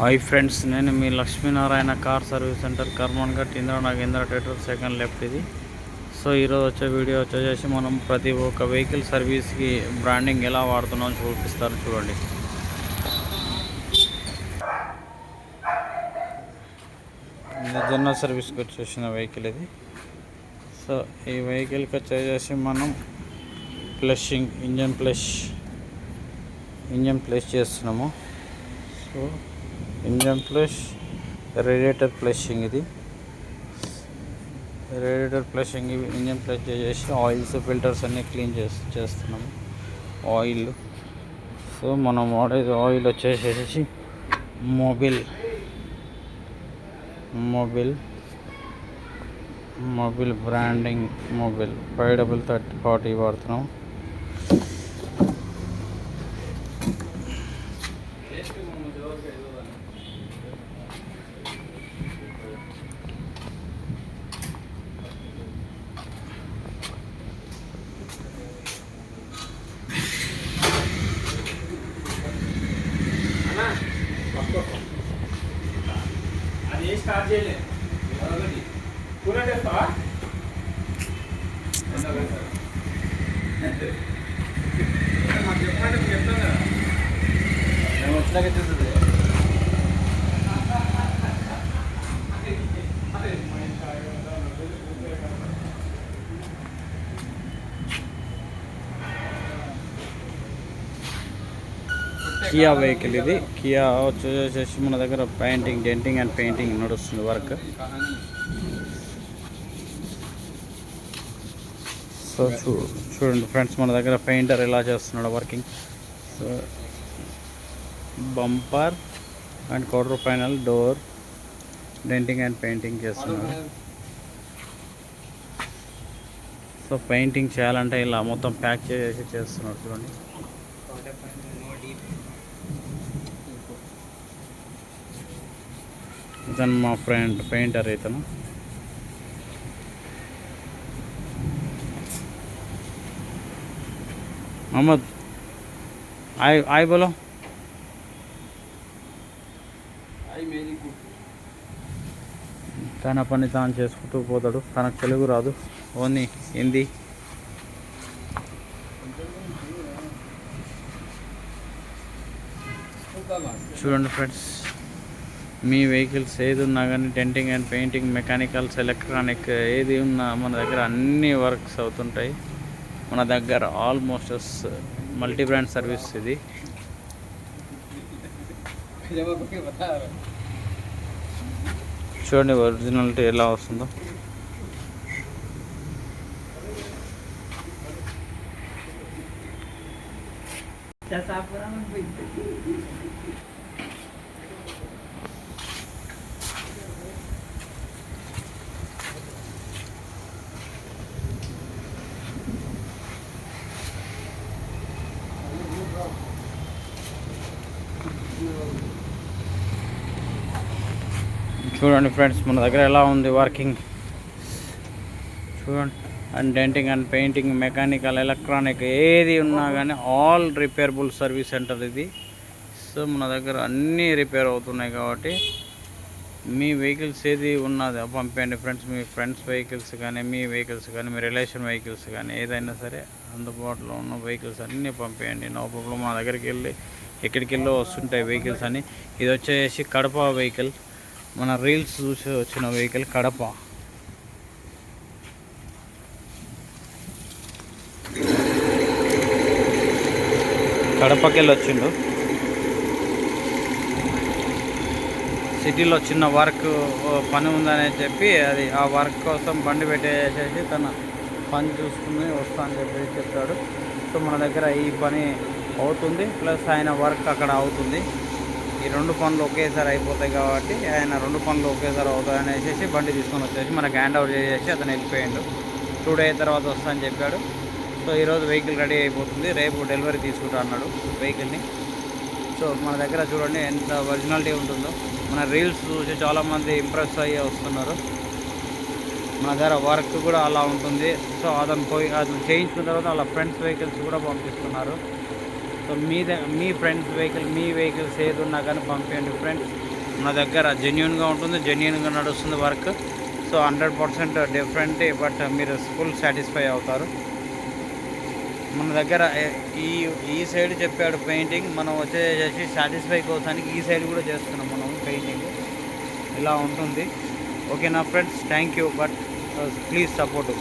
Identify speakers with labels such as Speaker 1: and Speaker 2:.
Speaker 1: Hi friends, నేను మీ Lakshminarayana car service centre Karmanghat Indra theatre second left ఇది. సో ఈరోజు వచ్చే వీడియో వచ్చేసి మనం ప్రతి ఒక్క వెహికల్ సర్వీస్కి బ్రాండింగ్ ఎలా వాడుతున్నామో చూపిస్తారు చూడండి. ఇది జనరల్ సర్వీస్కి వచ్చేసిన వెహికల్ ఇది. సో ఈ వెహికల్కి వచ్చేసి మనం ఫ్లషింగ్ ఇంజన్ ఫ్లష్ చేస్తున్నాము. So engine flush, radiator flushing, ఇది రేడియేటర్ ఫ్లషింగ్, ఇంజన్ ఫ్లష్ చేసి ఆయిల్స్ ఫిల్టర్స్ అన్నీ క్లీన్ చేస్తున్నాము. ఆయిల్, సో మనం వాడేది ఆయిల్ వచ్చేసేసి మొబిల్ 53340 వాడుతున్నాం.
Speaker 2: అది స్టార్ట్ చేయలేదు కూర చేస్తావా? మాకు చెప్పండి, చెప్తాను కదా మేము వచ్చినాక చూస్తుంది.
Speaker 1: కియా వెహికల్ ఇది. కియా వచ్చేసి మన దగ్గర డెంటింగ్ అండ్ పెయింటింగ్ నడుస్తుంది వర్క్. సో చూడండి ఫ్రెండ్స్, మన దగ్గర పెయింటర్ ఎలా చేస్తున్నాడు working. So bumper and quarter panel door denting and painting చేస్తున్నాడు. సో పెయింటింగ్ చేయాలంటే ఇలా మొత్తం ప్యాక్ చేసి చేస్తున్నాడు చూడండి. ఇతను మా ఫ్రెండ్ పెయింటర్. ఇతను మహమ్మద్, ఆయ్ బోలో. తన పని తాను చేసుకుంటూ పోతాడు. తనకు తెలుగు రాదు, ఓన్లీ హిందీ. చూడండి ఫ్రెండ్స్, మీ వెహికల్స్ ఏది ఉన్నా కానీ denting and painting, mechanicals, electronic ఏది ఉన్నా మన దగ్గర అన్ని వర్క్స్ అవుతుంటాయి. మన దగ్గర ఆల్మోస్ట్ మల్టీ బ్రాండ్ సర్వీస్ ఇది. చూడండి ఒరిజినాలిటీ ఎలా వస్తుందో. చూడండి ఫ్రెండ్స్, మన దగ్గర ఎలా ఉంది వర్కింగ్ చూడండి. And denting and painting, mechanical, electronic ఏది ఉన్నా కానీ ఆల్ రిపేరబుల్ సర్వీస్ సెంటర్ ఇది. సో మన దగ్గర అన్నీ రిపేర్ అవుతున్నాయి కాబట్టి మీ వెహికల్స్ ఏది ఉన్నది పంపండి ఫ్రెండ్స్. మీ ఫ్రెండ్స్ వెహికల్స్ కానీ, మీ వెహికల్స్ కానీ, మీ రిలేషన్ వెహికల్స్ కానీ ఏదైనా సరే అందుబాటులో ఉన్న వెహికల్స్ అన్నీ పంపేయండి. No problem. మా దగ్గరికి వెళ్ళి ఎక్కడికి వెళ్ళో వస్తుంటాయి వెహికల్స్ అని. ఇది వచ్చేసి కడప వెహికల్, మన రీల్స్ చూసి వచ్చిన వెహికల్ కడపకి వెళ్ళి వచ్చిండు. సిటీలో చిన్న వర్క్ పని ఉందని చెప్పి అది ఆ వర్క్ కోసం బండి పెట్టేసేసి తన పని చూసుకుని వస్తా అని చెప్పి చెప్తాడు. సో మన దగ్గర ఈ పని అవుతుంది, ప్లస్ ఆయన వర్క్ అక్కడ అవుతుంది. ఈ రెండు పనులు ఒకేసారి అయిపోతాయి కాబట్టి ఆయన రెండు పనులు ఒకేసారి అవుతాయని వేసేసి బండి తీసుకొని వచ్చేసి మనకు హ్యాండ్ ఓవర్ చేసేసి అతను వెళ్ళిపోయాడు. 2 days తర్వాత వస్తా అని చెప్పాడు. సో ఈరోజు వెహికల్ రెడీ అయిపోతుంది, రేపు డెలివరీ తీసుకుంటా అన్నాడు వెహికల్ని. సో మన దగ్గర చూడండి ఎంత ఒరిజినాలిటీ ఉంటుందో. మన రీల్స్ చూసి చాలామంది ఇంప్రెస్ అయ్యి వస్తున్నారు. మన దగ్గర వర్క్ కూడా అలా ఉంటుంది. సో అతను చేయించుకున్న తర్వాత వాళ్ళ ఫ్రెండ్స్ వెహికల్స్ కూడా పంపిస్తున్నారు. సో మీ ఫ్రెండ్స్ వెహికల్స్ ఏది ఉన్నా కానీ పంపించండి ఫ్రెండ్స్. మన దగ్గర జెన్యున్గా ఉంటుంది, జెన్యున్గా నడుస్తుంది వర్క్. సో 100% డిఫరెంట్, బట్ మీరు ఫుల్ సాటిస్ఫై అవుతారు. మన దగ్గర ఈ ఈ సైడ్ చెప్పాడు పెయింటింగ్, మనం వచ్చేసి సాటిస్ఫై కోసానికి ఈ సైడ్ కూడా చేస్తున్నాం మనం పెయింటింగ్. ఇలా ఉంటుంది. ఓకేనా friends, thank you, but please support.